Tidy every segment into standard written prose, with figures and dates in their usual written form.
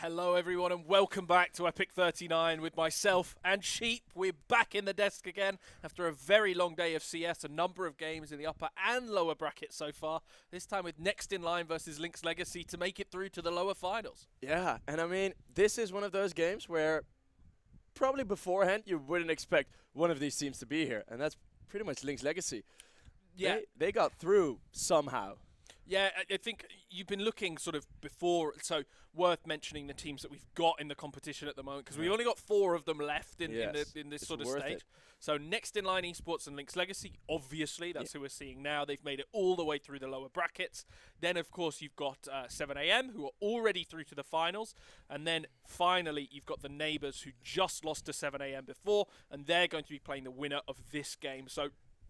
Hello everyone and welcome back to EPIC39 with myself and Sheep. We're back in the desk again after a very long day of CS, a number of games in the upper and lower bracket so far. This time with next in line versus Linx Legacy to make it through to the lower finals. Yeah, and I mean, this is one of those games where probably beforehand you wouldn't expect one of these teams to be here, and that's pretty much Linx Legacy. Yeah. They got through somehow. Yeah, I think you've been looking sort of before, so worth mentioning the teams that we've got in the competition at the moment, because we've only got 4 of them left in this sort of stage. So next in line, Esports and Linx Legacy, obviously, that's who we're seeing now. They've made it all the way through the lower brackets. Then, of course, you've got 7am, who are already through to the finals. And then, finally, you've got the Neighbours, who just lost to 7am before, and they're going to be playing the winner of this game. So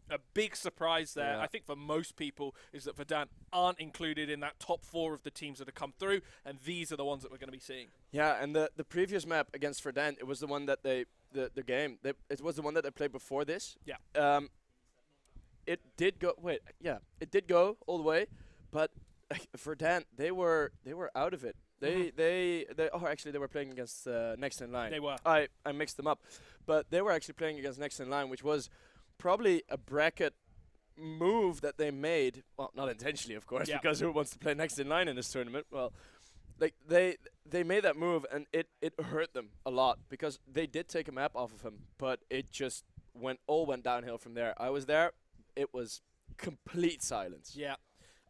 a big surprise there, I think for most people, is that Verdant aren't included in that top 4 of the teams that have come through, and these are the ones that we're going to be seeing. Yeah, and the previous map against Verdant, it was the one that it was the one that they played before this. Yeah. It did go. It did go all the way, but Verdant, they were out of it. They were playing against Next in Line. They were. I mixed them up, but they were actually playing against Next in Line, which was probably a bracket move that they made. Well, not intentionally, of course, because who wants to play Next in Line in this tournament? Well, like they made that move, and it hurt them a lot because they did take a map off of him, but it just went downhill from there. I was there. It was complete silence. Yeah.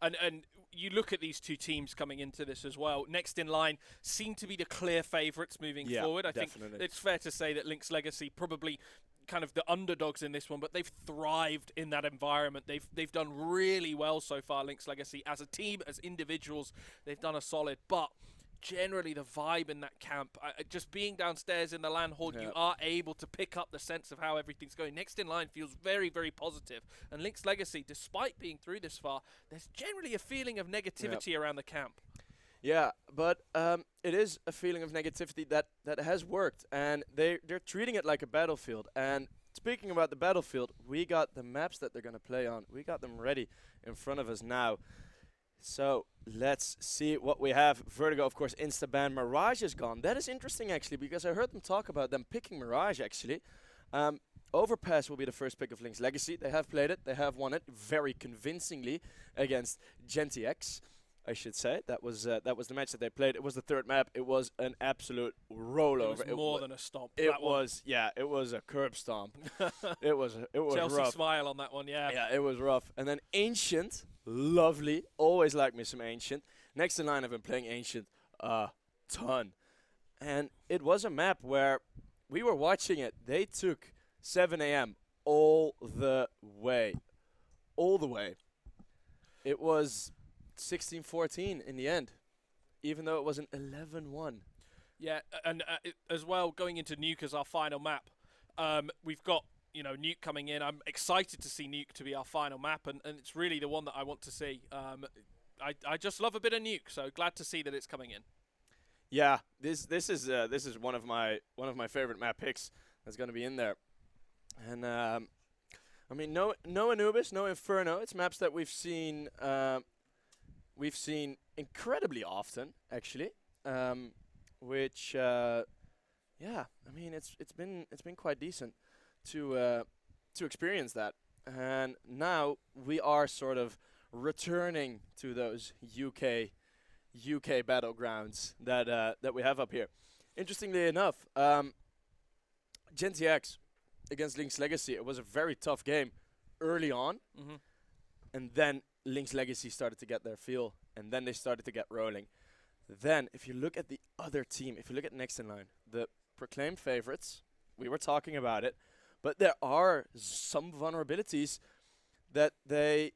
And you look at these two teams coming into this as well. Next in line seem to be the clear favourites moving forward. I think it's fair to say that Linx Legacy probably kind of the underdogs in this one, but they've thrived in that environment. They've done really well so far, Linx Legacy. As a team, as individuals, they've done a solid. But generally, the vibe in that camp, just being downstairs in the LAN hall, you are able to pick up the sense of how everything's going. Next in line feels very, very positive. And Linx Legacy, despite being through this far, there's generally a feeling of negativity around the camp. Yeah, but it is a feeling of negativity that has worked, and they're treating it like a battlefield. And speaking about the battlefield, we got the maps that they're going to play on. We got them ready in front of us now. So let's see what we have. Vertigo, of course, insta-ban. Mirage is gone. That is interesting, actually, because I heard them talk about them picking Mirage, actually. Overpass will be the first pick of Linx Legacy. They have played it. They have won it very convincingly against GentiX, I should say. That was the match that they played. It was the 3rd map. It was an absolute rollover. It was more than a stomp. It was a curb stomp. it was Chelsea rough. Smile on that one, yeah. Yeah, it was rough. And then Ancient, lovely. Always like me some Ancient. Next in line, I've been playing Ancient a ton. And it was a map where we were watching it. They took 7am all the way. All the way. It was 16-14 in the end, even though it was an 11-1. Yeah, and as well, going into Nuke as our final map, we've got Nuke coming in. I'm excited to see Nuke to be our final map, and it's really the one that I want to see. I just love a bit of Nuke, so glad to see that it's coming in. Yeah, this is one of my favorite map picks that's going to be in there, and I mean no Anubis, no Inferno. It's maps that we've seen. We've seen incredibly often, actually, which, yeah, I mean, it's been quite decent to experience that, and now we are sort of returning to those UK battlegrounds that we have up here. Interestingly enough, GentiX against Linx Legacy, it was a very tough game early on, and then Linx Legacy started to get their feel, and then they started to get rolling. Then, if you look at the other team, if you look at Next in Line, the proclaimed favorites, we were talking about it, but there are some vulnerabilities that they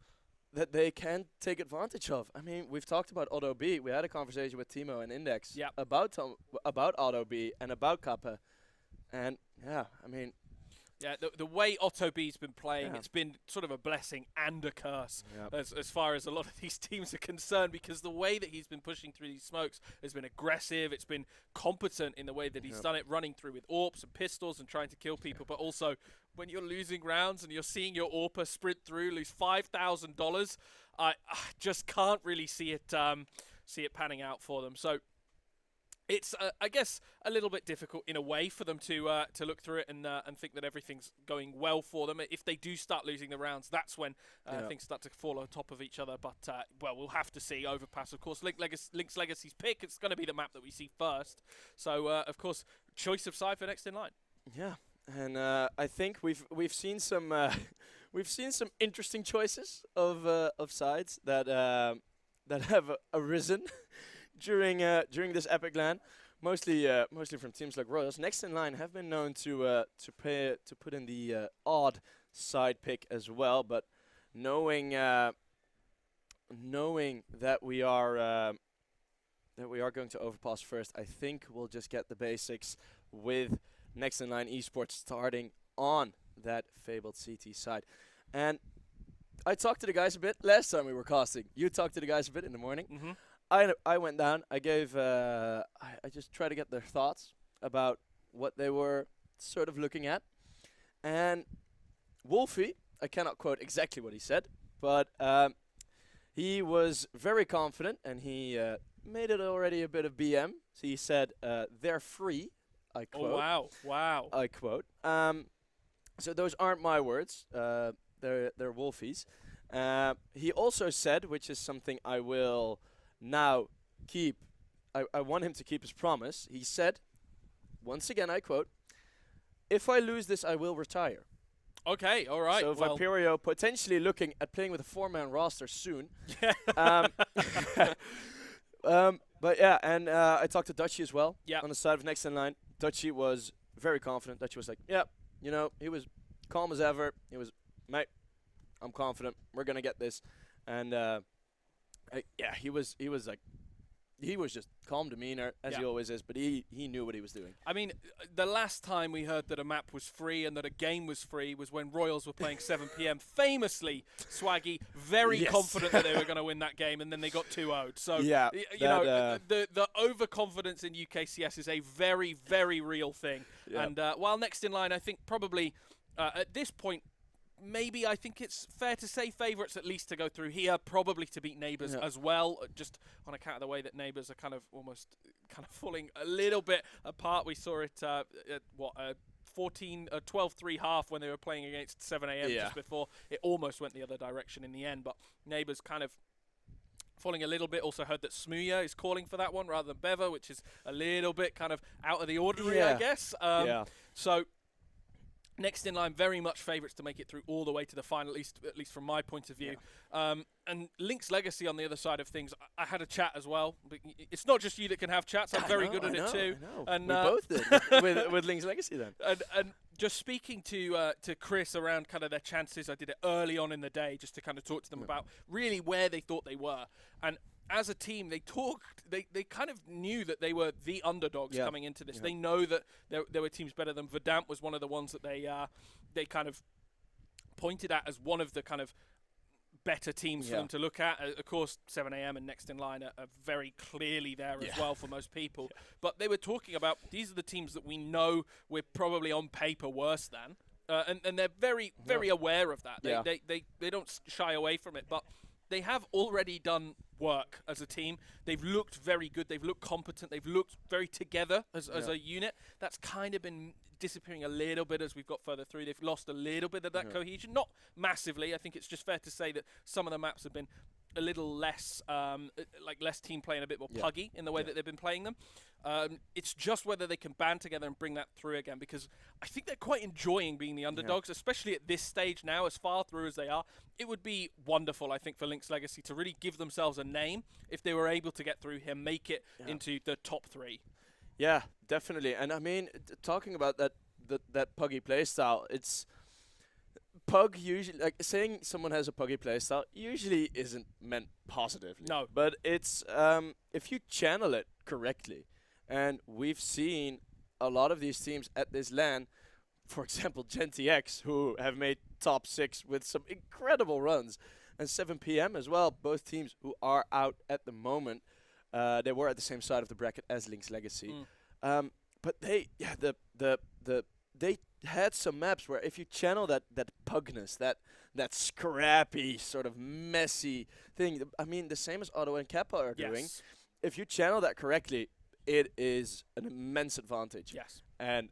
can take advantage of. I mean, we've talked about Auto B. We had a conversation with Timo and Index about Auto B and about Kappa, and yeah, I mean. Yeah, the way Otto B's been playing, it's been sort of a blessing and a curse as far as a lot of these teams are concerned, because the way that he's been pushing through these smokes has been aggressive. It's been competent in the way that he's done it, running through with AWPs and pistols and trying to kill people. But also, when you're losing rounds and you're seeing your AWPer sprint through, lose $5,000, I just can't really see it panning out for them. So It's, I guess, a little bit difficult in a way for them to look through it and think that everything's going well for them. If they do start losing the rounds, that's when things start to fall on top of each other. But, well, we'll have to see. Overpass, of course. Linx Legacy's pick, it's going to be the map that we see first. So, of course, choice of side for next in line. Yeah, and I think we've seen some interesting choices of sides that have arisen during this Epic LAN, mostly from teams like Royals. Next in line have been known to put in the odd side pick as well, but knowing that we are going to overpass first, I think we'll just get the basics with Next in line Esports starting on that fabled CT side. And I talked to the guys a bit last time we were casting. You talked to the guys a bit in the morning. Mm-hmm. I went down. I gave. I just tried to get their thoughts about what they were sort of looking at. And Wolfie, I cannot quote exactly what he said, but he was very confident, and he made it already a bit of BM. So he said, "They're free." I quote. Oh wow! I quote. So those aren't my words. They're Wolfie's. He also said, which is something I will now keep. I want him to keep his promise. He said, once again, I quote, "If I lose this, I will retire." Okay, all right. So well, Viperio potentially looking at playing with a 4-man roster soon. But yeah, and I talked to Dutchie as well on the side of Next in Line. Dutchie was very confident. Dutchie was like, yeah, he was calm as ever. He was, mate, I'm confident. We're going to get this. And he was like, he was just calm demeanor, as he always is, but he knew what he was doing. I mean, the last time we heard that a map was free and that a game was free was when Royals were playing 7 p.m. Famously, Swaggy, very confident that they were going to win that game, and then they got 2-0'd. So, the overconfidence in UKCS is a very, very real thing. Yeah. And while Next in Line, I think probably at this point, maybe I think it's fair to say favourites at least to go through here, probably to beat Neighbours as well, just on account of the way that Neighbours are kind of falling a little bit apart. We saw it at 12-3 half when they were playing against 7 a.m. just before. It almost went the other direction in the end, but Neighbours kind of falling a little bit. Also heard that Smuya is calling for that one rather than Bever, which is a little bit kind of out of the ordinary, I guess. So Next in Line, very much favourites to make it through all the way to the final, at least from my point of view. And Linx Legacy on the other side of things, I had a chat as well. It's not just you that can have chats. I'm very good at it too. And we both did with Linx Legacy then. And just speaking to Chris around kind of their chances, I did it early on in the day just to kind of talk to them about really where they thought they were. And as a team, they kind of knew that they were the underdogs coming into this. They know that there were teams better than Verdamp was one of the ones that they kind of pointed at as one of the kind of better teams for them to look at. Of course, 7 a.m. and Next in Line are very clearly there as well for most people. But they were talking about, these are the teams that we know we're probably on paper worse than. And they're very, very aware of that. They don't shy away from it. But they have already done work as a team. They've looked very good. They've looked competent. They've looked very together as a unit. That's kind of been disappearing a little bit as we've got further through. They've lost a little bit of that cohesion. Not massively. I think it's just fair to say that some of the maps have been a little less, less team play and a bit more puggy in the way that they've been playing them. It's just whether they can band together and bring that through again, because I think they're quite enjoying being the underdogs, especially at this stage now, as far through as they are. It would be wonderful, I think, for Linx Legacy to really give themselves a name if they were able to get through here, make it into the top 3. Yeah, definitely. And I mean, talking about that puggy playstyle, it's pug usually, like saying someone has a puggy playstyle usually isn't meant positively. No. But it's if you channel it correctly, and we've seen a lot of these teams at this LAN, for example, GenTX, who have made top 6 with some incredible runs, and 7 p.m. as well, both teams who are out at the moment. They were at the same side of the bracket as Linx Legacy. But they had some maps where if you channel that pugness, that scrappy sort of messy thing, I mean, the same as Otto and Kappa are doing. If you channel that correctly, it is an immense advantage. Yes. And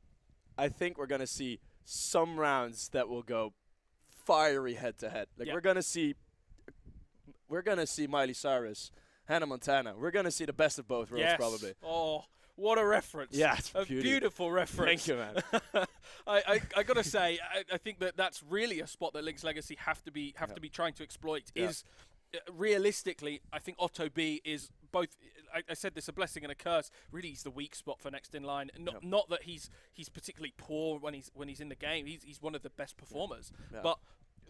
I think we're going to see some rounds that will go fiery head-to-head. Like, we're going to see Miley Cyrus, Hannah Montana. We're going to see the best of both worlds, probably. Oh, what a reference. Yeah, it's a beautiful reference. Thank you, man. I got to say, I think that's really a spot that Linx Legacy have to be trying to exploit. Is realistically, I think Otto B is both. I said this, a blessing and a curse. Really, he's the weak spot for next in line. Not that he's particularly poor when he's in the game. He's one of the best performers, but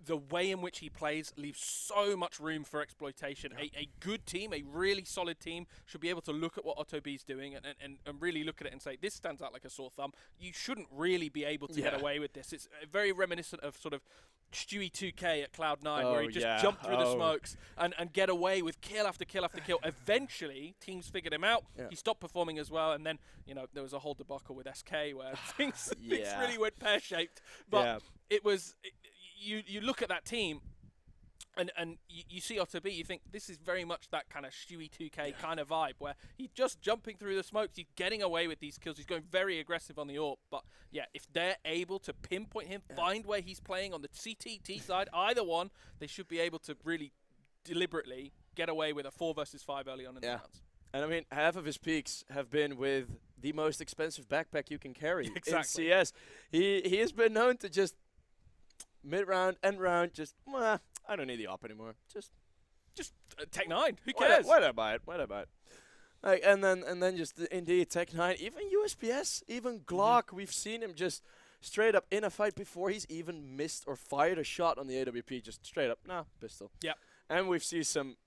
the way in which he plays leaves so much room for exploitation. A good team, a really solid team, should be able to look at what Otto B's doing and really look at it and say, this stands out like a sore thumb. You shouldn't really be able to get away with this. It's very reminiscent of sort of Stewie 2K at Cloud9, where he just jumped through the smokes and get away with kill after kill after kill. Eventually, teams figured him out. He stopped performing as well, and then there was a whole debacle with SK where things really went pear-shaped. But it was... You look at that team, and you see Otto B, you think this is very much that kind of Stewie 2K kind of vibe, where he's just jumping through the smokes, he's getting away with these kills, he's going very aggressive on the AWP. But if they're able to pinpoint him, find where he's playing on the CT side, either one, they should be able to really deliberately get away with a 4 versus 5 early on in the rounds. And I mean, half of his peaks have been with the most expensive backpack you can carry in CS. He has been known to just mid-round, end-round, just, I don't need the op anymore. Just Tech9. Who cares? Why'd I buy it? Like, and then just indeed Tech9, even USPS, even Glock. We've seen him just straight up in a fight before he's even missed or fired a shot on the AWP. Just straight up, pistol. Yeah. And we've seen some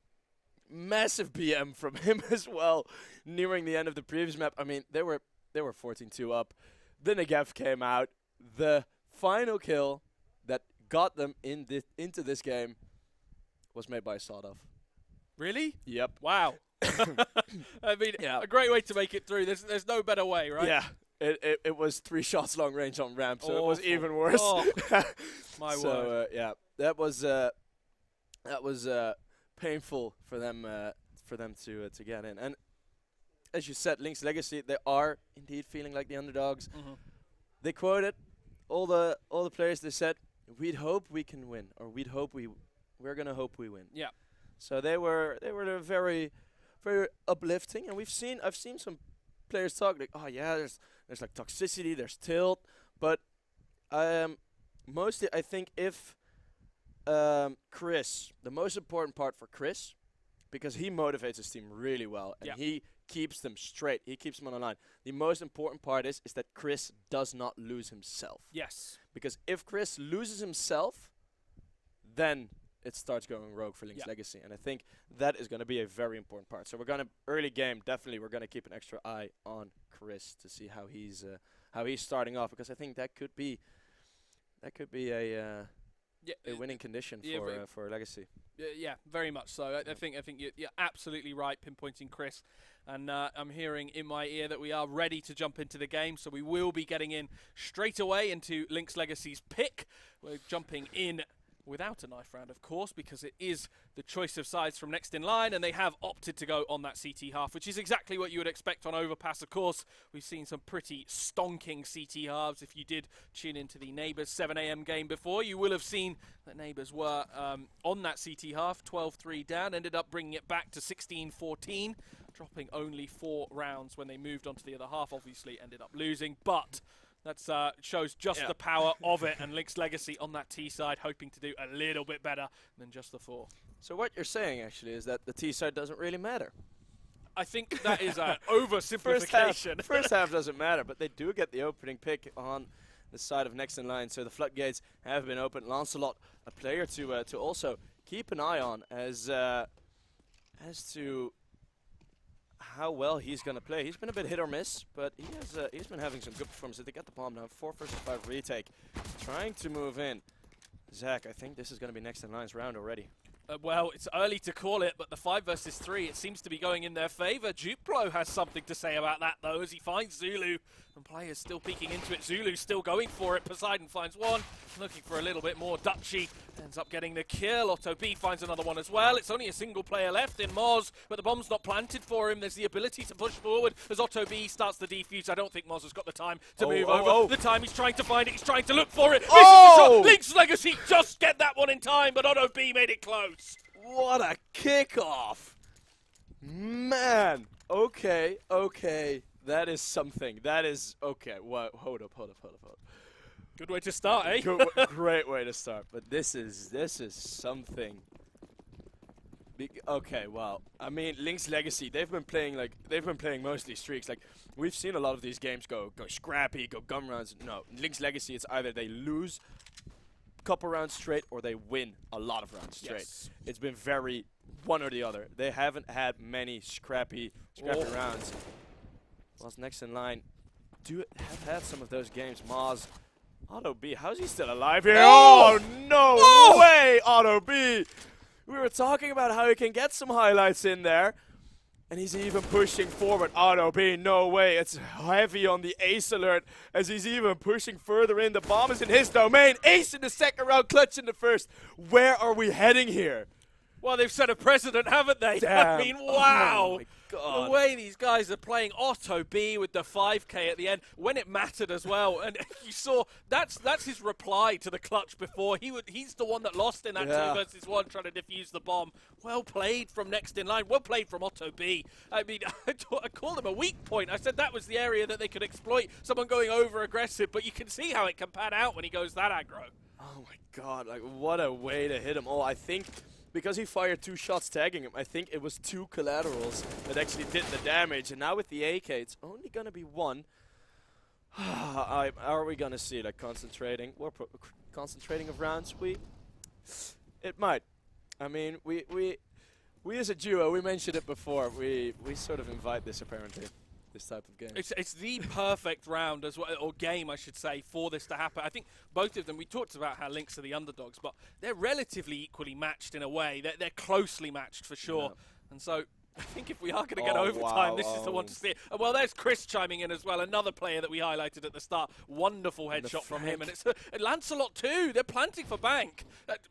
massive BM from him as well, nearing the end of the previous map. I mean, they were 14-2 up. The Negev came out. The final kill that got them into this game was made by Sawdoff. Really? Yep. Wow. I mean, a great way to make it through. There's no better way, right? Yeah. It was 3 shots long range on ramp, so it was even worse. My word. So that was painful for them to get in. And as you said, Linx Legacy, they are indeed feeling like the underdogs. They quoted all the players. They said, "We'd hope we can win," or we're gonna hope we win. Yeah. So they were very, very uplifting, and I've seen some players talk like, "Oh yeah, there's like toxicity, there's tilt," but mostly I think if Chris, the most important part for Chris, because he motivates his team really well, and he keeps them straight. He keeps them on the line. The most important part is that Chris does not lose himself. Yes. Because if Chris loses himself, then it starts going rogue for Linx Legacy. And I think that is going to be a very important part. So we're going to, early game, definitely we're going to keep an extra eye on Chris to see how he's starting off. Because I think that could be a winning condition for Legacy. Yeah, very much so. I think you're absolutely right pinpointing Chris. And I'm hearing in my ear that we are ready to jump into the game. So we will be getting in straight away into Linx Legacy's pick. We're jumping in without a knife round, of course, because it is the choice of sides from next in line, and they have opted to go on that CT half, which is exactly what you would expect on Overpass. Of course, we've seen some pretty stonking CT halves. If you did tune into the Neighbours 7 AM game before, you will have seen that Neighbours were on that CT half, 12-3 down, ended up bringing it back to 16-14, dropping only 4 rounds when they moved on to the other half. Obviously ended up losing, but that shows just the power of it, and Linx Legacy on that T side hoping to do a little bit better than just the 4. So what you're saying actually is that the T side doesn't really matter. I think that is an oversimplification. First half doesn't matter, but they do get the opening pick on the side of next in line, so the floodgates have been opened. Lancelot, a player to also keep an eye on as to how well he's going to play. He's been a bit hit or miss, but he's been having some good performances. They got the bomb now, 4 versus 5 retake, trying to move in. Zach, I think this is going to be next in line's round already. Well, it's early to call it, but the 5 versus 3, it seems to be going in their favor. Duplo has something to say about that, though, as he finds Zulu, and players still peeking into it. Zulu still going for it. Poseidon finds one, looking for a little bit more. Dutchy ends up getting the kill. Otto B finds another one as well. It's only a single player left in Moz, but the bomb's not planted for him. There's the ability to push forward as Otto B starts the defuse. I don't think Moz has got the time to move over. The time he's trying to find it, he's trying to look for it. Linx Legacy just get that one in time, but Otto B made it close. What a kickoff! Man! Okay. That is something. That is... Okay, hold up. Good way to start, eh? Great way to start. But this is something. Okay, well, I mean, Linx Legacy, they've been playing mostly streaks. Like, we've seen a lot of these games go scrappy, go gun rounds. No, Linx Legacy, it's either they lose a couple rounds straight or they win a lot of rounds straight. Yes. It's been very one or the other. They haven't had many scrappy rounds. Whilst next in line have had some of those games. Maz, Otto B, how's he still alive here? Oh no way, Otto B! We were talking about how he can get some highlights in there, and he's even pushing forward. Otto B, no way. It's heavy on the ace alert as he's even pushing further in. The bomb is in his domain. Ace in the second round, clutch in the first. Where are we heading here? Well, they've set a precedent, haven't they? Damn. I mean, wow. Oh my God. The way these guys are playing. Otto B with the 5K at the end, when it mattered as well. And you saw, that's his reply to the clutch before. He's the one that lost in that 2 versus 1 trying to defuse the bomb. Well played from next in line. Well played from Otto B. I mean, I called him a weak point. I said that was the area that they could exploit, someone going over aggressive. But you can see how it can pan out when he goes that aggro. Oh my God, like what a way to hit him. Oh, I think... Because he fired 2 shots tagging him, I think it was 2 collaterals that actually did the damage. And now with the AK, it's only going to be 1. Are we going to see like concentrating? We're concentrating of rounds? It might. I mean, we as a duo, we mentioned it before. We sort of invite this apparently. This type of game. It's the perfect round as well, or game I should say, for this to happen. I think both of them, we talked about how Linx are the underdogs, but they're relatively equally matched in a way. They're closely matched for sure. Yeah. And so I think if we are going to get overtime, this is the one to see it. Well, there's Chris chiming in as well, another player that we highlighted at the start. Wonderful headshot from him, and it's Lancelot too. They're planting for bank.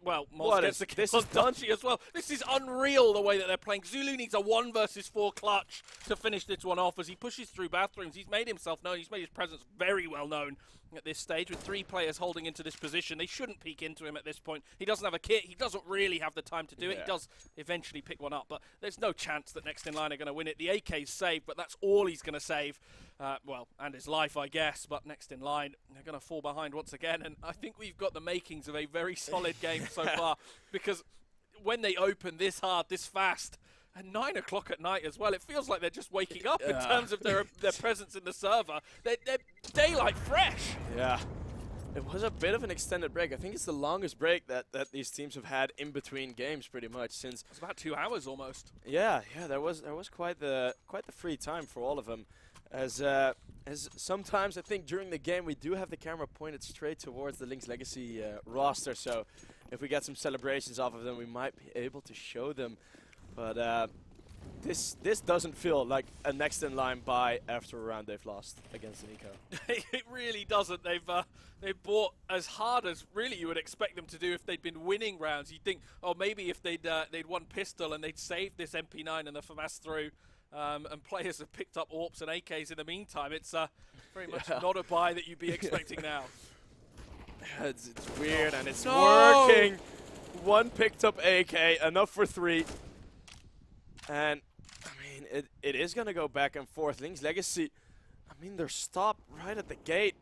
Well, Moz gets the kill on Dutchy as well. This is unreal the way that they're playing. Zulu needs a 1 versus 4 clutch to finish this one off as he pushes through bathrooms. He's made himself known. He's made his presence very well known at this stage with 3 players holding into this position. They shouldn't peek into him at this point. He doesn't have a kit. He doesn't really have the time to do it. He does eventually pick one up, but there's no chance that next in line are going to win it. The AK's saved, but that's all he's going to save. Well, and his life, I guess, but next in line, they're going to fall behind once again, and I think we've got the makings of a very solid game so far, because when they open this hard, this fast, at 9 o'clock at night as well, it feels like they're just waking up in terms of their presence in the server. They're daylight fresh. Yeah. It was a bit of an extended break. I think it's the longest break that these teams have had in between games, pretty much, since it's about 2 hours almost. Yeah, there was quite the free time for all of them, as sometimes I think during the game we do have the camera pointed straight towards the Linx Legacy roster. So if we get some celebrations off of them, we might be able to show them. But this doesn't feel like a next in line bye after a round they've lost against Nico. It really doesn't. They've bought as hard as really you would expect them to do if they'd been winning rounds. You'd think, oh, maybe if they'd won pistol and they'd saved this MP9 and the FAMAS through, and players have picked up AWPs and AKs in the meantime. It's very much not a buy that you'd be expecting now. It's weird and it's working. 1 picked up AK, enough for 3. And, I mean, it is going to go back and forth. Linx Legacy, I mean, they're stopped right at the gate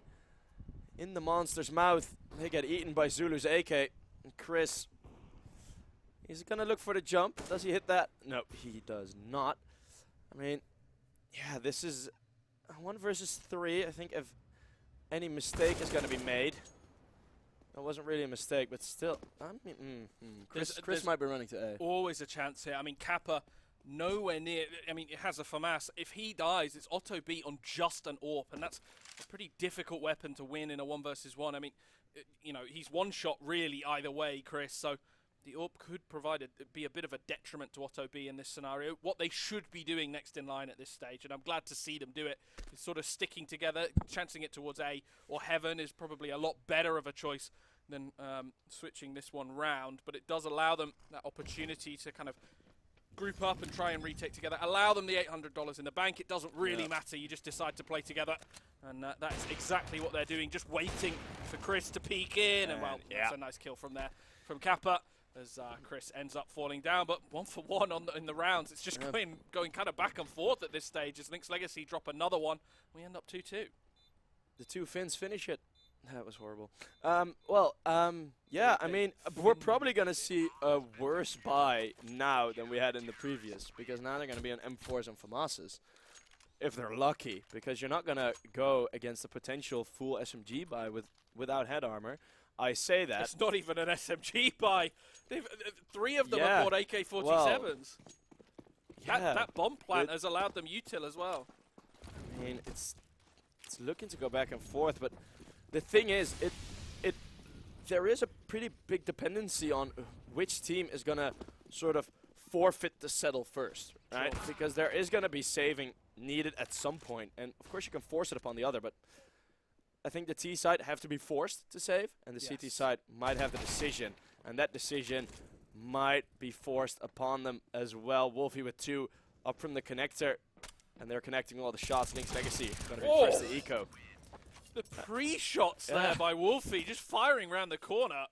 in the monster's mouth. They get eaten by Zulu's AK. And Chris, he's going to look for the jump. Does he hit that? No, he does not. I mean, yeah, this is 1 versus 3. I think if any mistake is going to be made. It wasn't really a mistake, but still. I mean, Chris might be running to A. Always a chance here. I mean, Kappa, nowhere near. I mean, it has a FAMAS. If he dies, it's Otto B on just an AWP, and that's a pretty difficult weapon to win in a 1 versus 1. I mean, you know, he's 1 shot really either way, Chris. So the AWP could be a bit of a detriment to Otto B in this scenario. What they should be doing next in line at this stage, and I'm glad to see them do it, is sort of sticking together. Chancing it towards A or Heaven is probably a lot better of a choice than switching this one round, but it does allow them that opportunity to kind of group up and try and retake together. Allow them the $800 in the bank. It doesn't really matter. You just decide to play together, and that is exactly what they're doing, just waiting for Chris to peek in, and well, that's a nice kill from there from Kappa, as Chris ends up falling down, but 1 for 1 in the rounds. It's just going kind of back and forth at this stage as Linx Legacy drop another one. We end up 2-2. The two Finns finish it. That was horrible. Yeah, I mean, we're probably going to see a worse buy now than we had in the previous, because now they're going to be on M4s and FAMASs, if they're lucky, because you're not going to go against a potential full SMG buy without head armor. I say that. It's not even an SMG buy. 3 of them have bought AK-47s. Well, that bomb plant has allowed them util as well. I mean, it's looking to go back and forth, but the thing is, there is a pretty big dependency on which team is going to sort of forfeit the settle first, right? Sure. Because there is going to be saving needed at some point, and of course you can force it upon the other, but I think the T side have to be forced to save, and the CT side might have the decision, and that decision might be forced upon them as well. Wolfie with 2 up from the connector, and they're connecting all the shots. Linx Legacy going to be first to eco. The pre-shots there by Wolfie, just firing around the corner.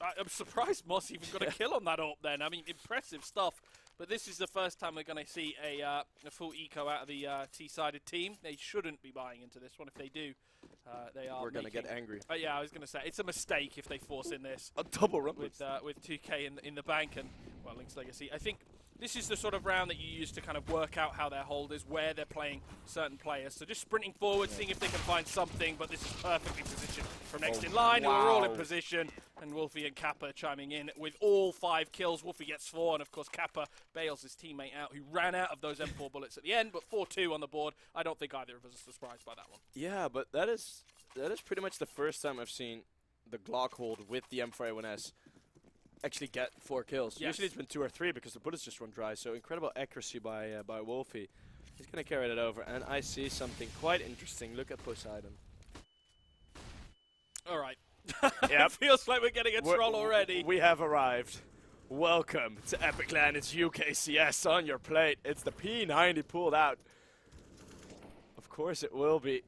I'm surprised Moss even got a kill on that AWP then. I mean, impressive stuff. But this is the first time we're going to see a full eco out of the T-sided team. They shouldn't be buying into this one. If they do, they are. We're going to get angry. Yeah, I was going to say, it's a mistake if they force in this. A double run with 2K in the bank and, well, Linx Legacy. I think this is the sort of round that you use to kind of work out how their hold is, where they're playing certain players. So just sprinting forward, seeing if they can find something, but this is perfectly positioned from next in line. Who are all in position, and Wolfie and Kappa chiming in with all 5 kills. Wolfie gets 4, and of course Kappa bails his teammate out, who ran out of those M4 bullets at the end, but 4-2 on the board. I don't think either of us are surprised by that one. Yeah, but that is pretty much the first time I've seen the Glock hold with the M4A1S actually get 4 kills. Yes. Usually it's been 2 or 3 because the bullets just run dry. So incredible accuracy by Wolfie. He's going to carry that over, and I see something quite interesting. Look at Poseidon. All right. It feels like we're getting a troll already. We have arrived. Welcome to EPIC39. It's UKCS on your plate. It's the P90 pulled out. Of course it will be.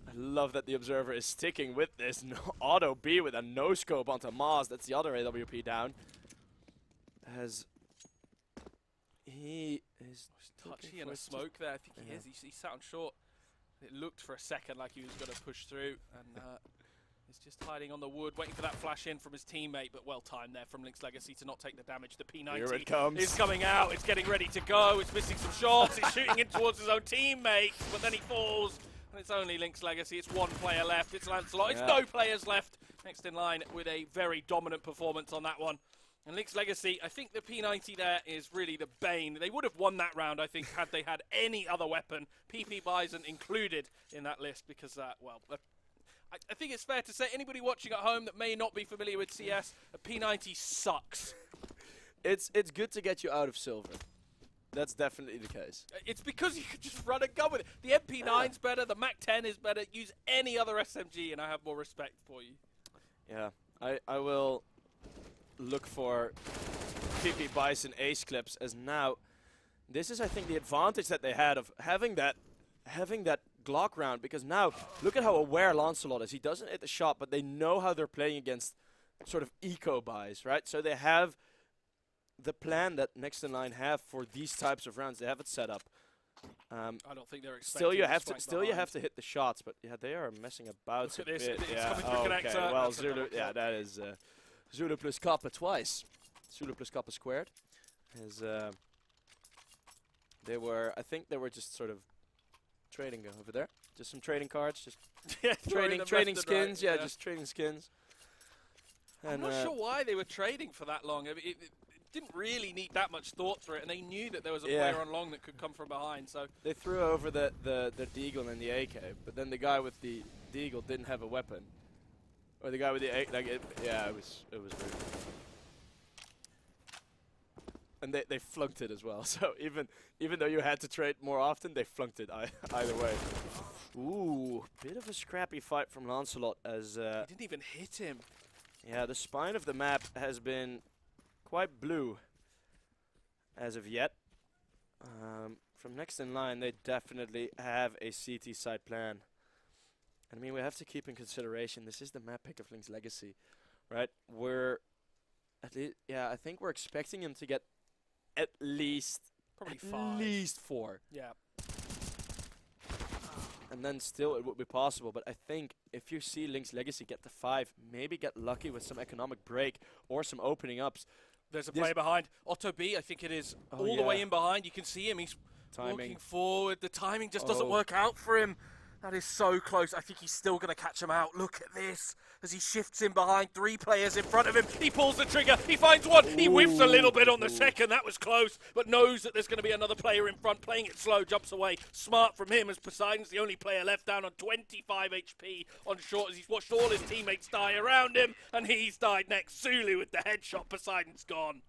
I love that the Observer is sticking with this. Auto B with a no-scope onto Maz. That's the other AWP down. As he is touchy in a smoke there. I think he is. He sat on short. It looked for a second like he was going to push through, and he's just hiding on the wood, waiting for that flash in from his teammate, but well timed there from Linx Legacy to not take the damage. The P90 is coming out. It's getting ready to go. It's missing some shots. It's shooting in towards his own teammate, but then he falls. And it's only Linx Legacy. It's 1 player left. It's Lancelot. It's no players left. Next in line with a very dominant performance on that one. And Linx Legacy, I think the P90 there is really the bane. They would have won that round, I think, had they had any other weapon, PP Bison included in that list, because, well, I think it's fair to say anybody watching at home that may not be familiar with CS, a P90 sucks. It's good to get you out of silver. That's definitely the case. It's because you can just run a gun with it. The MP9's better, the MAC-10 is better. Use any other SMG and I have more respect for you. Yeah, I will look for PP Bison ace clips, as now this is, I think, the advantage that they had of having that Glock round, because now look at how aware Lancelot is. He doesn't hit the shot, but they know how they're playing against sort of eco buys, right? So they have the plan that Next in Line have for these types of rounds. They have it set up. I don't think they're expecting. Still you have to hit the shots, but yeah, they are messing about. Look at this. Bit. It's coming through connector. Well, Zulu, yeah, that is Zulu plus Kappa twice. Zulu plus Kappa squared. As I think they were just sort of trading over there. Just some trading cards, just trading skins. Yeah, just trading skins. I'm not sure why they were trading for that long. I mean, it didn't really need that much thought through it, and they knew that there was a player on long that could come from behind. So they threw over the Deagle and the AK, but then the guy with the Deagle didn't have a weapon, or the guy with the AK, it was weird. And they flunked it as well. So even though you had to trade more often, they flunked it either way. Ooh, bit of a scrappy fight from Lancelot as... he didn't even hit him. Yeah, the spine of the map has been quite blue as of yet. From next in line, they definitely have a CT side plan. I mean, we have to keep in consideration, this is the map pick of Linx Legacy, right? We're, at least, yeah, I think we're expecting him to get at least, probably at least 4. Yeah. And then still it would be possible, but I think if you see Linx Legacy get to 5, maybe get lucky with some economic break or some opening ups. There's a player behind. Otto B, I think it is all the way in behind. You can see him. He's walking forward. The timing just doesn't work out for him. That is so close. I think he's still going to catch him out. Look at this. As he shifts in behind, 3 players in front of him. He pulls the trigger. He finds one. He whiffs a little bit on the second. That was close, but knows that there's going to be another player in front. Playing it slow, jumps away. Smart from him as Poseidon's the only player left down on 25 HP on short as he's watched all his teammates die around him, and he's died next. Zulu with the headshot. Poseidon's gone.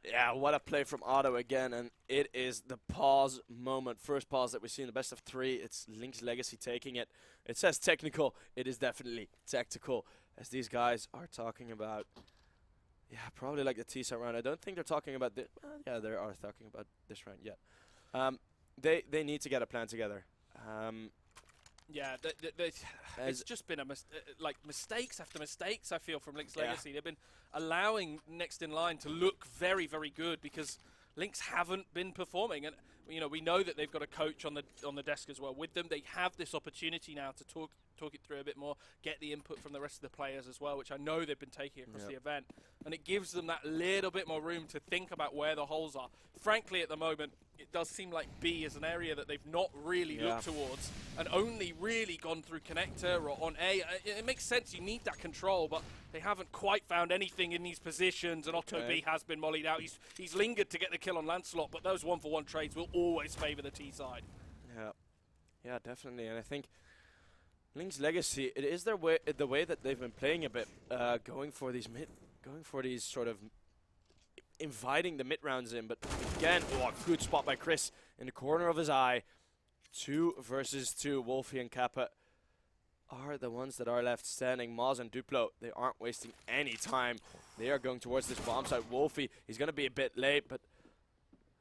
Yeah, what a play from Otto again, and it is the pause moment. First pause that we see in the best of 3. It's Linx Legacy taking it. It says technical. It is definitely tactical, as these guys are talking about, yeah, probably like the T-side round. I don't think they're talking about this. Yeah, they are talking about this round yet. They need to get a plan together. Yeah, it's just been like mistakes after mistakes, I feel, from Linx Legacy. They've been allowing next in line to look very, very good because Linx haven't been performing. And, you know, we know that they've got a coach on the desk as well with them. They have this opportunity now to talk it through a bit more, get the input from the rest of the players as well, which I know they've been taking across the event. And it gives them that little bit more room to think about where the holes are. Frankly, at the moment, it does seem like B is an area that they've not really looked towards and only really gone through connector or on A. It makes sense, you need that control, but they haven't quite found anything in these positions, and Otto B has been mollied out. He's lingered to get the kill on Lancelot, but those 1-for-1 trades will always favour the T side. Yeah, definitely, and I think Linx Legacy, it is their way, the way that they've been playing a bit, going for these sort of inviting the mid rounds in. But again, good spot by Chris in the corner of his eye. 2 versus 2. Wolfie and Kappa are the ones that are left standing. Maz and Duplo, they aren't wasting any time. They are going towards this bomb site. Wolfie, he's going to be a bit late, but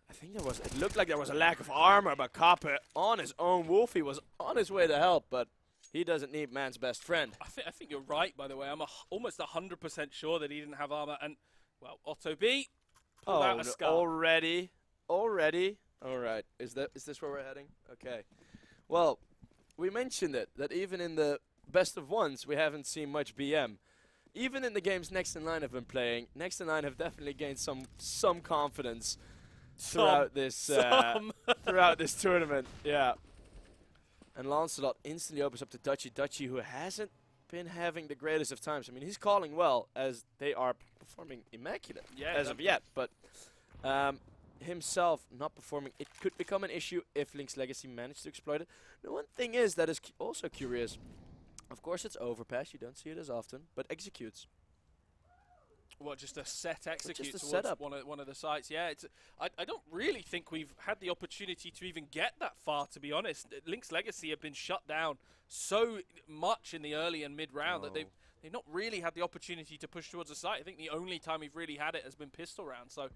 I think it looked like there was a lack of armor, but Kappa on his own. Wolfie was on his way to help, but he doesn't need man's best friend. I think you're right, by the way. I'm almost 100% sure that he didn't have armor. And, well, Otto B pulled out a scar. Already? All right. Is this where we're heading? Okay. Well, we mentioned it, that even in the best of ones, we haven't seen much BM. Even in the games Next in Line have been playing, Next in Line have definitely gained some confidence throughout this throughout this tournament. Yeah. And Lancelot instantly opens up to Dutchy, who hasn't been having the greatest of times. I mean, he's calling well, as they are performing immaculate as of yet. But himself not performing, it could become an issue if Linx Legacy managed to exploit it. The one thing is that is also curious. Of course, it's overpass. You don't see it as often, but executes. What, just a set execute just a towards setup. one of the sites? Yeah, I don't really think we've had the opportunity to even get that far, to be honest. Linx Legacy have been shut down so much in the early and mid round that they've not really had the opportunity to push towards the site. I think the only time we've really had it has been pistol round. So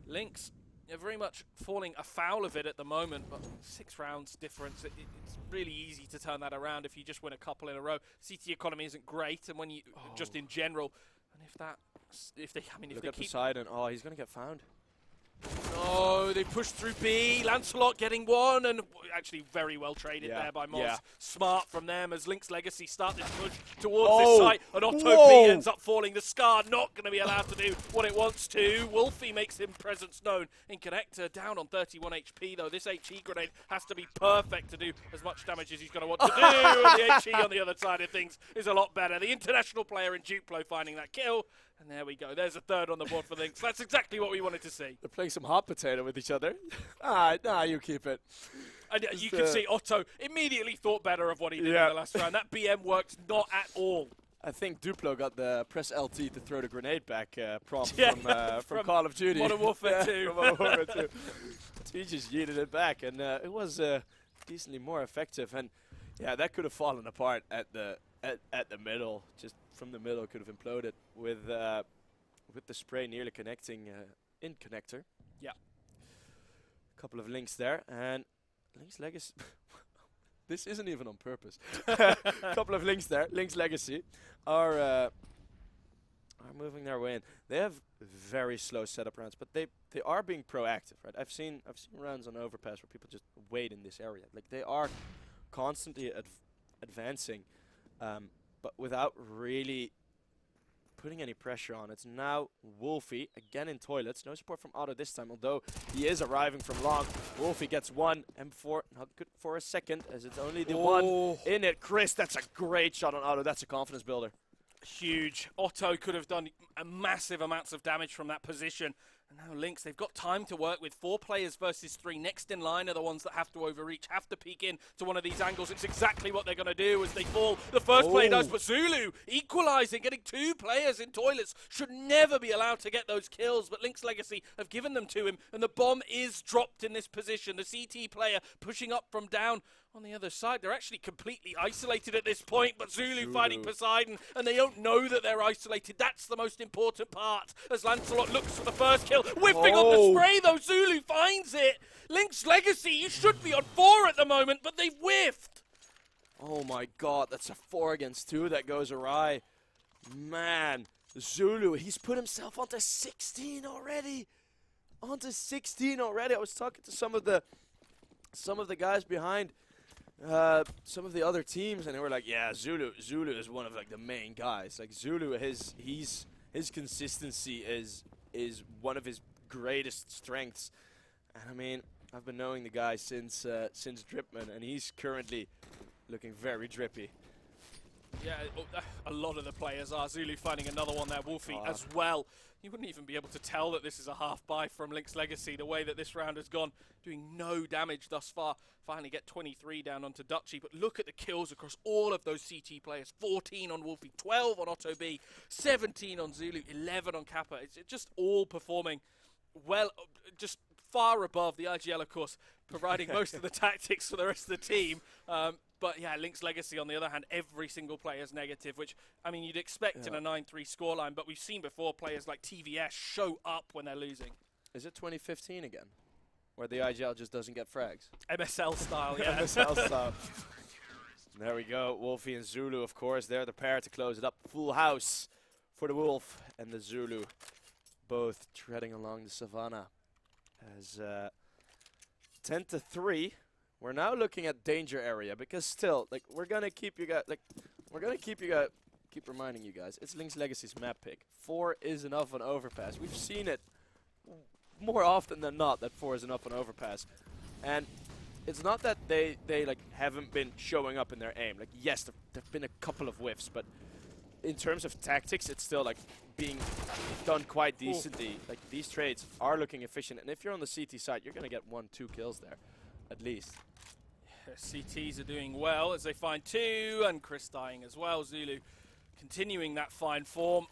Linx are very much falling afoul of it at the moment, but 6 rounds difference, it's really easy to turn that around if you just win a couple in a row. CT economy isn't great, and when you just in general, and if they keep Poseidon, he's gonna get found. Oh, they pushed through B. Lancelot getting one, and actually very well traded there by Moz. Yeah. Smart from them as Linx Legacy start this push towards this site, and Otto B ends up falling. The Scar not going to be allowed to do what it wants to. Wolfie makes him presence known in connector, down on 31 HP though. This HE grenade has to be perfect to do as much damage as he's going to want to do, and the HE on the other side of things is a lot better. The international player in Duplo finding that kill. And there we go. There's a third on the board for Linx. That's exactly what we wanted to see. They're playing some hot potato with each other. You keep it. And you can see Otto immediately thought better of what he did in the last round. That BM worked not at all. I think Duplo got the press LT to throw the grenade back prompt from Call of Duty. Modern Warfare 2. From Modern Warfare 2. He just yeeted it back, and it was decently more effective. And yeah, that could have fallen apart at the middle. Just from the middle, could have imploded with the spray nearly connecting in connector. Yeah. A couple of links there, and Linx Legacy. This isn't even on purpose. A couple of links there. Linx Legacy are moving their way in. They have very slow setup rounds, but they are being proactive, right? I've seen rounds on overpass where people just wait in this area. Like, they are constantly advancing, but without really putting any pressure on. It's now Wolfie again in toilets. No support from Otto this time, although he is arriving from long. Wolfie gets one. M4 not good for a second, as it's only the one in it. Chris, that's a great shot on Otto. That's a confidence builder. Huge. Otto could have done massive amounts of damage from that position. And now Linx, they've got time to work with. 4 players versus 3. Next in line are the ones that have to overreach, have to peek in to one of these angles. It's exactly what they're going to do as they fall. The first play does, but Zulu equalizing, getting 2 players in toilets. Should never be allowed to get those kills, but Linx Legacy have given them to him, and the bomb is dropped in this position. The CT player pushing up from down on the other side. They're actually completely isolated at this point, but Zulu fighting Poseidon, and they don't know that they're isolated. That's the most important part, as Lancelot looks for the first kill. Whiffing on the spray, though. Zulu finds it. Linx Legacy, you should be on 4 at the moment, but they've whiffed. Oh my god, that's a 4 against 2 that goes awry. Man, Zulu, he's put himself onto 16 already. Onto 16 already. I was talking to some of the guys behind some of the other teams, and they were like, yeah, Zulu is one of like the main guys. Like, Zulu, his consistency is one of his greatest strengths. And I mean, I've been knowing the guy since Dripman, and he's currently looking very drippy. Yeah, a lot of the players are. Zulu finding another one there, Wolfie as well. You wouldn't even be able to tell that this is a half buy from Linx Legacy, the way that this round has gone, doing no damage thus far. Finally get 23 down onto Dutchy, but look at the kills across all of those CT players. 14 on Wolfie, 12 on Otto B, 17 on Zulu, 11 on Kappa. It's just all performing well, just far above the IGL, of course, providing most of the tactics for the rest of the team. But yeah, Linx Legacy, on the other hand, every single player is negative, which, I mean, you'd expect in a 9-3 scoreline, but we've seen before players like TVS show up when they're losing. Is it 2015 again, where the IGL just doesn't get frags? MSL style, yeah. MSL style. There we go. Wolfie and Zulu, of course, they're the pair to close it up. Full house for the Wolf and the Zulu, both treading along the savannah. As 10-3. We're now looking at danger area, because still, like, we're gonna keep reminding you guys, it's Linx Legacy's map pick. 4 is enough on overpass. We've seen it more often than not that 4 is enough on overpass, and it's not that they like haven't been showing up in their aim. Like, yes, there've been a couple of whiffs, but in terms of tactics, it's still like being done quite decently. Like, these trades are looking efficient, and if you're on the CT side, you're gonna get 1-2 kills there, at least. CTs are doing well as they find 2, and Chris dying as well. Zulu continuing that fine form,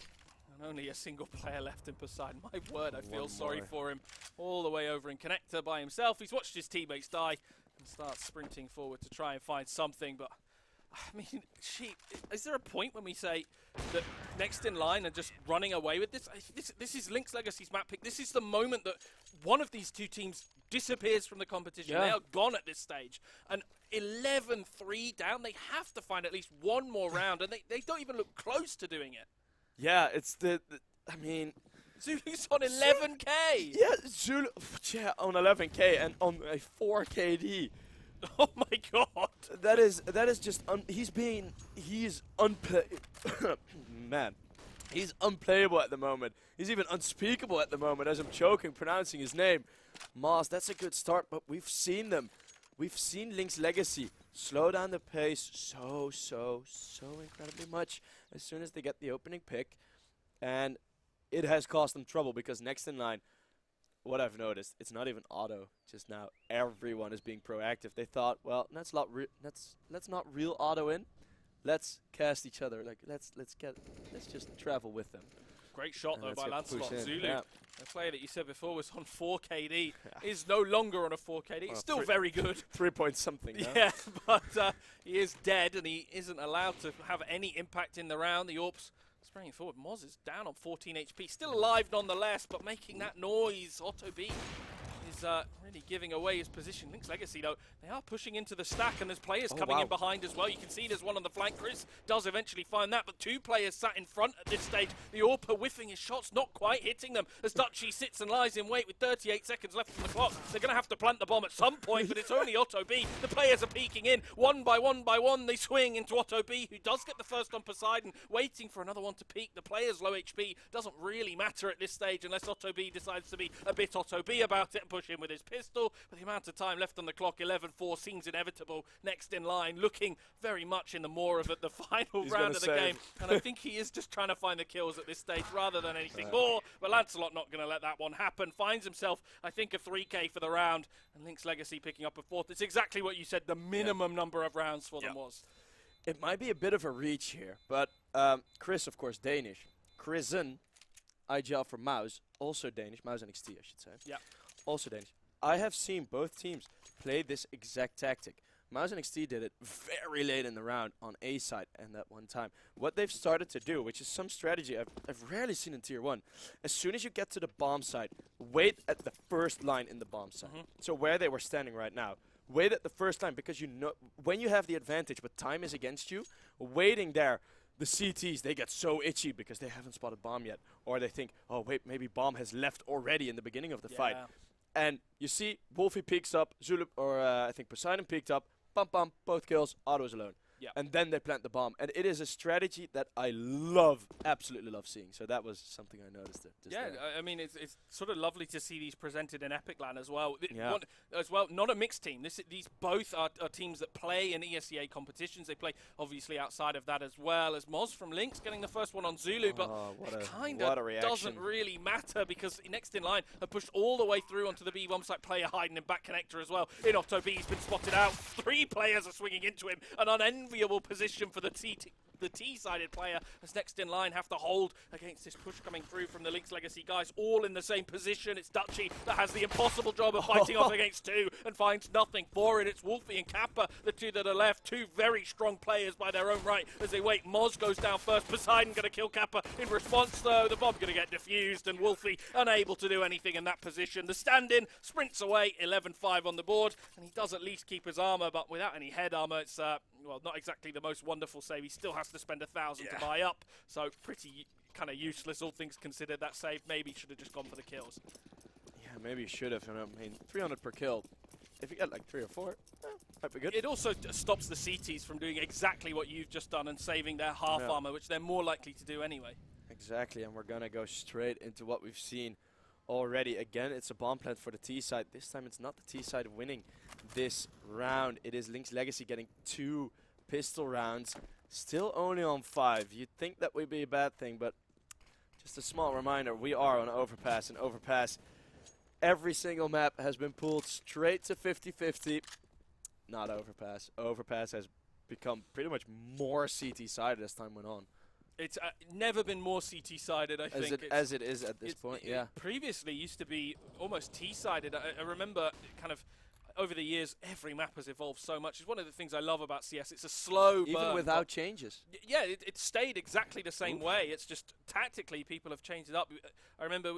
and only a single player left in Poseidon. My word, I feel sorry for him. All the way over in connector by himself. He's watched his teammates die and starts sprinting forward to try and find something, but I mean, is there a point when we say that next in line are just running away with this? This is Linx Legacy's map pick. This is the moment that one of these two teams disappears from the competition. Yeah. They are gone at this stage. And 11-3 down, they have to find at least one more round, and they don't even look close to doing it. Yeah, it's I mean, Zulu's on 11k. Yeah, Zulu, yeah, on 11k and on a 4 KD. Oh my god. That is just he's man. He's unplayable at the moment. He's even unspeakable at the moment as I'm choking pronouncing his name. Mars, that's a good start, but we've seen them. We've seen Linx Legacy slow down the pace so incredibly much as soon as they get the opening pick, and it has caused them trouble because next in line, what I've noticed, it's not even auto just now. Everyone is being proactive. They thought, well, let's not reel auto in. Let's cast each other. Like let's just travel with them. Great shot, though, by Lancelot. Zulu, yeah. a player that you said before was on 4 KD, is no longer on a 4 KD. He's still very good. 3 point something. No? Yeah, but he is dead, and he isn't allowed to have any impact in the round. The Orps spraying forward. Moz is down on 14 HP. Still alive nonetheless, but making that noise. Otto B is really giving away his position. Linx Legacy, though, they are pushing into the stack, and there's players coming in behind as well. You can see there's one on the flank. Chris does eventually find that, but 2 players sat in front at this stage. The Orpa whiffing his shots, not quite hitting them, as Dutchy sits and lies in wait with 38 seconds left on the clock. They're going to have to plant the bomb at some point, but it's only Otto B. The players are peeking in. One by one, they swing into Otto B, who does get the first on Poseidon, waiting for another one to peak. The player's low HP doesn't really matter at this stage unless Otto B decides to be a bit Otto B about it and push in with his pistol. With the amount of time left on the clock, 11-4 seems inevitable. Next in line, looking very much in the more of the final round of the game. And I think he is just trying to find the kills at this stage rather than anything more. But Lancelot not going to let that one happen. Finds himself, I think, a 3K for the round. And Linx Legacy picking up a 4th. It's exactly what you said the minimum number of rounds for them was. It might be a bit of a reach here, but Chris, of course, Danish. Chrisen, IGL for Mouse, also Danish. Mouse NXT, I should say. Yeah. Also Danish. I have seen both teams play this exact tactic. Mouse NXT did it very late in the round on A side and that one time. What they've started to do, which is some strategy I've rarely seen in Tier 1, as soon as you get to the bomb side, wait at the first line in the bomb side. So where they were standing right now, wait at the first line, because you know when you have the advantage but time is against you, waiting there, the CTs, they get so itchy because they haven't spotted bomb yet. Or they think, oh wait, maybe bomb has left already in the beginning of the fight. And you see, Wolfie peeks up, Zulu, or I think Poseidon peeked up, bump, bump, both kills, Otto's alone. And then they plant the bomb. And it is a strategy that I love, absolutely love seeing. So that was something I noticed. I mean, it's sort of lovely to see these presented in Epic Land as well. Not a mixed team. These both are teams that play in ESEA competitions. They play, obviously, outside of that as well. As Moz from Linx getting the first one on Zulu. But it kind of doesn't really matter because next in line have pushed all the way through onto the B bomb site. Player hiding in back connector as well. In Otto B, he's been spotted out. 3 players are swinging into him. An unenviable position for the T-sided player, as next in line have to hold against this push coming through from the Linx Legacy guys, all in the same position. It's Dutchy that has the impossible job of fighting off against 2 and finds nothing for it. It's Wolfie and Kappa, the 2 that are left, 2 very strong players by their own right as they wait. Moz goes down first, Poseidon going to kill Kappa. In response, though, the bomb going to get defused and Wolfie unable to do anything in that position. The stand-in sprints away, 11-5 on the board, and he does at least keep his armor, but without any head armor, it's not exactly the most wonderful save. He still has to spend 1,000 to buy up, so pretty kind of useless, all things considered. That save maybe should have just gone for the kills. Yeah, maybe you should have. I mean, 300 per kill. If you get like 3 or 4, might be good. It also stops the CTs from doing exactly what you've just done and saving their half armor, which they're more likely to do anyway. Exactly, and we're gonna go straight into what we've seen already. Again, it's a bomb plant for the T side. This time it's not the T side winning this round. It is Linx Legacy getting 2 pistol rounds. Still only on 5. You'd think that would be a bad thing, but just a small reminder, we are on Overpass, and Overpass, every single map has been pulled straight to 50-50. Not Overpass. Overpass has become pretty much more CT-sided as time went on. It's never been more CT-sided, I think. As it is at this point, yeah. Previously used to be almost T-sided. I remember kind of over the years, every map has evolved so much. It's one of the things I love about CS. It's a slow burn. Even without changes. Yeah, it stayed exactly the same way. It's just tactically people have changed it up. I remember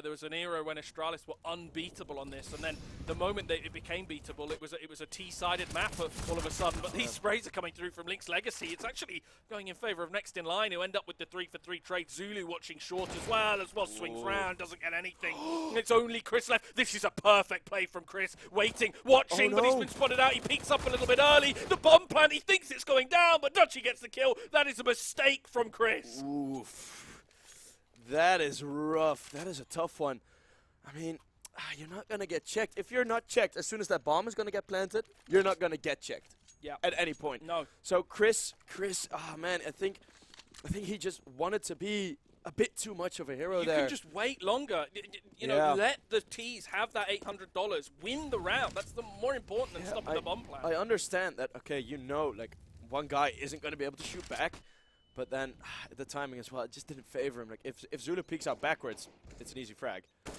there was an era when Astralis were unbeatable on this, and then the moment that it became beatable, it was a T-sided map all of a sudden. But these sprays are coming through from Linx Legacy. It's actually going in favor of next in line, who end up with the 3-for-3 trade. Zulu watching short as well swings round, doesn't get anything. It's only Chris left. This is a perfect play from Chris, waiting, watching, but he's been spotted out. He peeks up a little bit early. The bomb plant, he thinks it's going down, but Dutchy gets the kill. That is a mistake from Chris. Oof. That is rough. That is a tough one. I mean, you're not going to get checked. If you're not checked, as soon as that bomb is going to get planted, you're not going to get checked. Yeah. At any point. No. So Chris, oh man, I think he just wanted to be a bit too much of a hero there. You can just wait longer. You know, let the T's have that $800. Win the round. That's the more important than stopping the bomb plan. I understand that, okay, like, one guy isn't going to be able to shoot back, But then the timing as well, it just didn't favor him. Like if Zulu peeks out backwards, it's an easy frag. So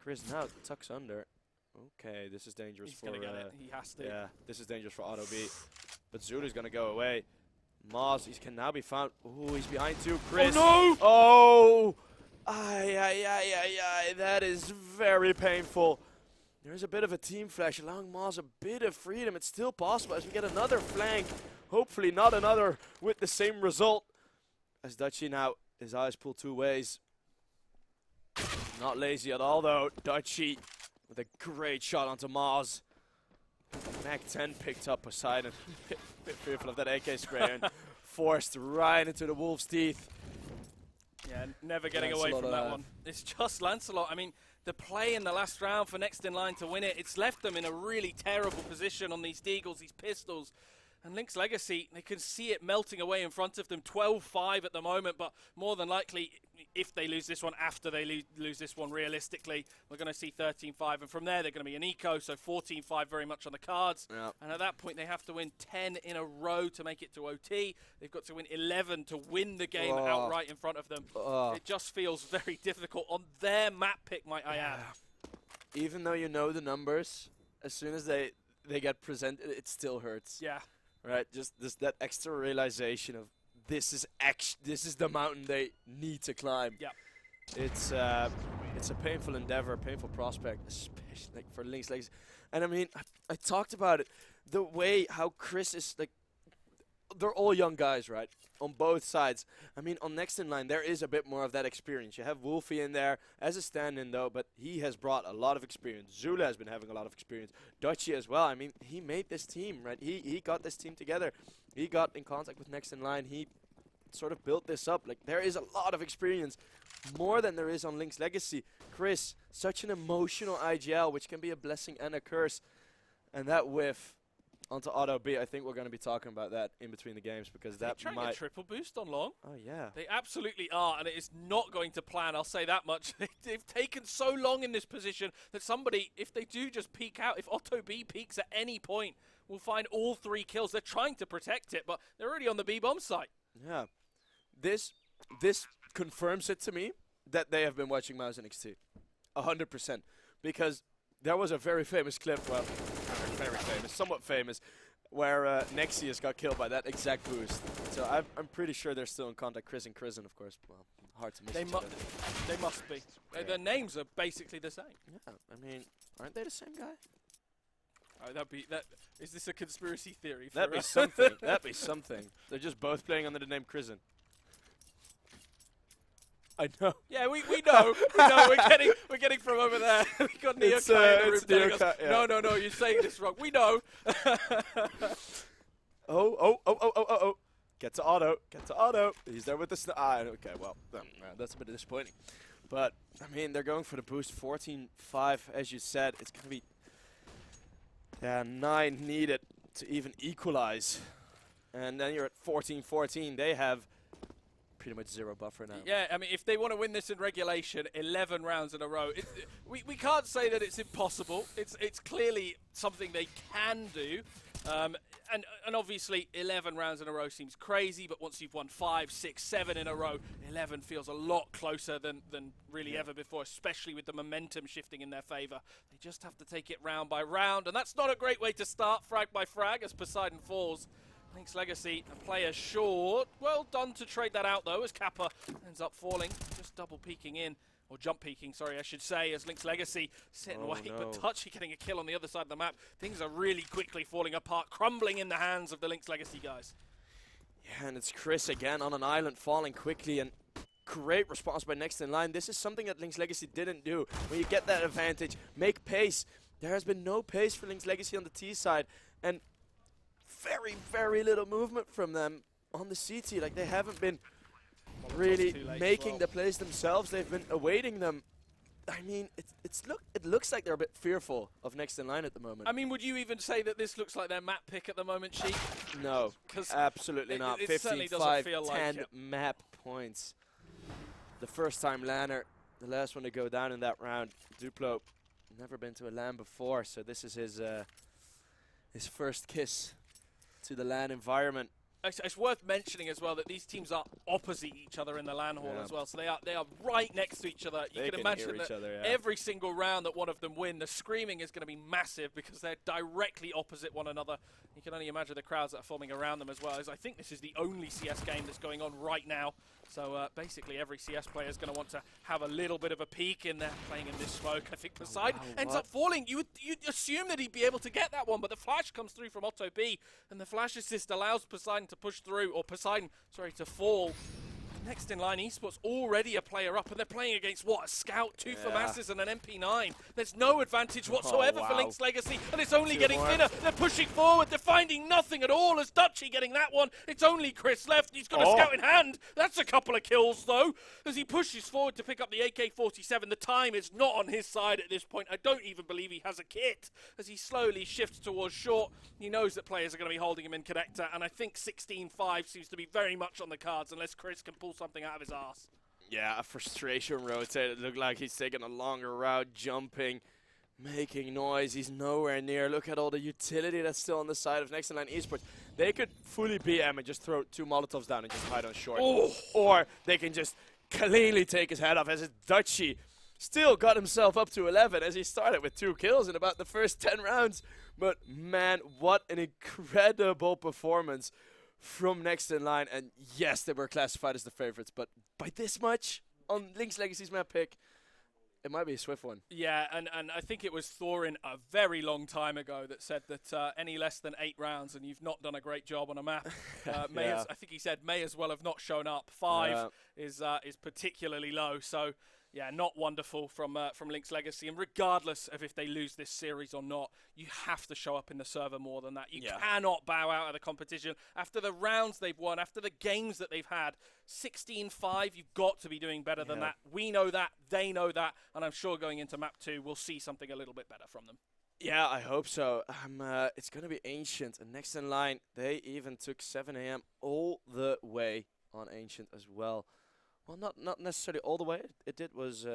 Chris now tucks under. Okay, this is dangerous. He's gonna get it. He has to. Yeah, this is dangerous for Auto B. But Zulu's gonna go away. Maz, he can now be found. Ooh, he's behind too. Chris. Oh no! Oh! Ay. That is very painful. There's a bit of a team flash, allowing Maz a bit of freedom. It's still possible as we get another flank. Hopefully not another with the same result. As Dutchie now, his eyes pull two ways. Not lazy at all though. Dutchie with a great shot onto Maz. Mac 10 picked up Poseidon. Bit fearful of that AK spray and forced right into the wolf's teeth. Yeah, never getting away from that one. It's just Lancelot. I mean, the play in the last round for next in line to win it, it's left them in a really terrible position on these deagles, these pistols. And Linx Legacy, they can see it melting away in front of them. 12-5 at the moment, but more than likely, if they lose this one, after they lose this one realistically, we're going to see 13-5. And from there, they're going to be an eco, so 14-5 very much on the cards. Yep. And at that point, they have to win 10 in a row to make it to OT. They've got to win 11 to win the game outright in front of them. It just feels very difficult on their map pick, might I add. Even though you know the numbers, as soon as they get presented, it still hurts. Yeah. Right, just that extra realization of this is the mountain they need to climb. Yeah, it's a painful endeavor, a painful prospect, especially like for Linx Legacy. And I mean, I talked about it, the way how Chris is like, they're all young guys, right? On both sides. I mean, on next in line, there is a bit more of that experience. You have Wolfie in there as a stand-in, though, but he has brought a lot of experience. Zula has been having a lot of experience. Dutchie as well. I mean, he made this team, right? He got this team together. He got in contact with next in line. He sort of built this up. Like, there is a lot of experience, more than there is on Linx Legacy. Chris, such an emotional IGL, which can be a blessing and a curse. And that whiff onto Auto B, I think we're going to be talking about that in between the games, because that trying might... a triple boost on long. Oh, yeah. They absolutely are, and it is not going to plan, I'll say that much. They've taken so long in this position that somebody, if they do just peek out, if Auto B peeks at any point, will find all 3 kills. They're trying to protect it, but they're already on the B-bomb site. Yeah. This confirms it to me that they have been watching Mouse NXT. 100%. Because there was a very famous clip, well, very famous, somewhat famous, where Nexius got killed by that exact boost. So I'm pretty sure they're still in contact. Chris and Krisen, of course. Well, hard to miss each other. They must be. Yeah. Their names are basically the same. Yeah, I mean, aren't they the same guy? Oh, is this a conspiracy theory? That'd be something. That'd be something. They're just both playing under the name Krisen. I know. Yeah, we know. We know. We're getting from over there. We got Neokai in the room telling us, yeah. No, you're saying this wrong. We know. Oh. Get to Auto. He's there with the okay, well, that's a bit disappointing. But, I mean, they're going for the boost. 14-5, as you said. It's going to be 9 needed to even equalize. And then you're at 14-14. They have pretty much 0 buffer now. Yeah, I mean, if they want to win this in regulation, 11 rounds in a row, we can't say that it's impossible. It's clearly something they can do. And obviously, 11 rounds in a row seems crazy, but once you've won 5, 6, 7 in a row, 11 feels a lot closer than really ever before, especially with the momentum shifting in their favor. They just have to take it round by round, and that's not a great way to start frag by frag as Poseidon falls. Linx Legacy, a player short. Well done to trade that out, though, as Kappa ends up falling. Just double peeking in, or jump peeking, sorry, I should say, as Linx Legacy sit and wait, but Dutchie getting a kill on the other side of the map. Things are really quickly falling apart, crumbling in the hands of the Linx Legacy guys. Yeah, and it's Chris again on an island, falling quickly, and great response by next in line. This is something that Linx Legacy didn't do. When you get that advantage, make pace. There has been no pace for Linx Legacy on the T side, and very, very little movement from them on the CT. Like, they haven't been really making the plays themselves. They've been awaiting them. I mean, it looks like they're a bit fearful of next in line at the moment. I mean, would you even say that this looks like their map pick at the moment, Sheik? No, absolutely not. 15-5, 10 map points. The first time LANer, the last one to go down in that round. Duplo, never been to a LAN before, so this is his first kiss to the LAN environment. It's worth mentioning as well that these teams are opposite each other in the LAN hall as well, so they are right next to each other. You can imagine that every single round that one of them win, the screaming is going to be massive because they're directly opposite one another. You can only imagine the crowds that are forming around them as well. As I think this is the only CS game that's going on right now. So basically every CS player is going to want to have a little bit of a peek in there, playing in this smoke. I think Poseidon ends up falling. You'd assume that he'd be able to get that one, but the flash comes through from Otto B, and the flash assist allows Poseidon to push through, or Poseidon, sorry, to fall. Next in line, Esports already a player up, and they're playing against, what, a Scout, two FAMASs, and an MP9. There's no advantage whatsoever for Linx Legacy, and it's only getting thinner. They're pushing forward. They're finding nothing at all as Dutchy getting that one. It's only Chris left. He's got a Scout in hand. That's a couple of kills, though, as he pushes forward to pick up the AK-47. The time is not on his side at this point. I don't even believe he has a kit, as he slowly shifts towards short. He knows that players are going to be holding him in connector, and I think 16-5 seems to be very much on the cards, unless Chris can pull something out of his ass. Yeah, a frustration rotate. It looked like he's taking a longer route, jumping, making noise. He's nowhere near. Look at all the utility that's still on the side of Next in Line Esports. They could fully BM and just throw 2 Molotovs down and just hide on short. Or they can just cleanly take his head off, as Dutchy still got himself up to 11 as he started with 2 kills in about the first 10 rounds. But man, what an incredible performance from Next in Line. And yes, they were classified as the favorites, but by this much on Linx Legacy's map pick, it might be a swift one. Yeah, and I think it was Thorin a very long time ago that said that any less than 8 rounds and you've not done a great job on a map. I think he said may as well have not shown up. 5 is particularly low, so yeah, not wonderful from Linx Legacy. And regardless of if they lose this series or not, you have to show up in the server more than that. You cannot bow out of the competition. After the rounds they've won, after the games that they've had, 16-5, you've got to be doing better than that. We know that, they know that, and I'm sure going into map 2, we'll see something a little bit better from them. Yeah, I hope so. It's going to be Ancient, and Next in Line, they even took 7 AM all the way on Ancient as well. Well, not necessarily all the way. It was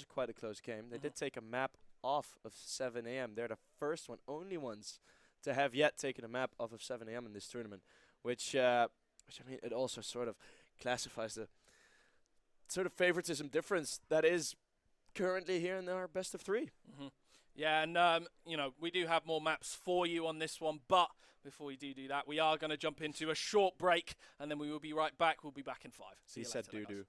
quite a close game. They did take a map off of 7 AM. They're the first one, only ones to have yet taken a map off of 7 AM in this tournament, which I mean, it also sort of classifies the sort of favoritism difference that is currently here in our best of 3. Yeah, and you know, we do have more maps for you on this one, but before we do that, we are going to jump into a short break, and then we will be right back. We'll be back in 5. See you later. He said doo-doo.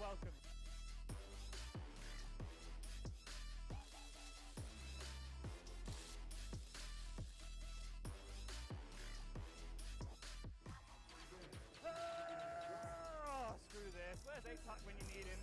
Welcome. Oh, screw this. Where's EPIC when you need him?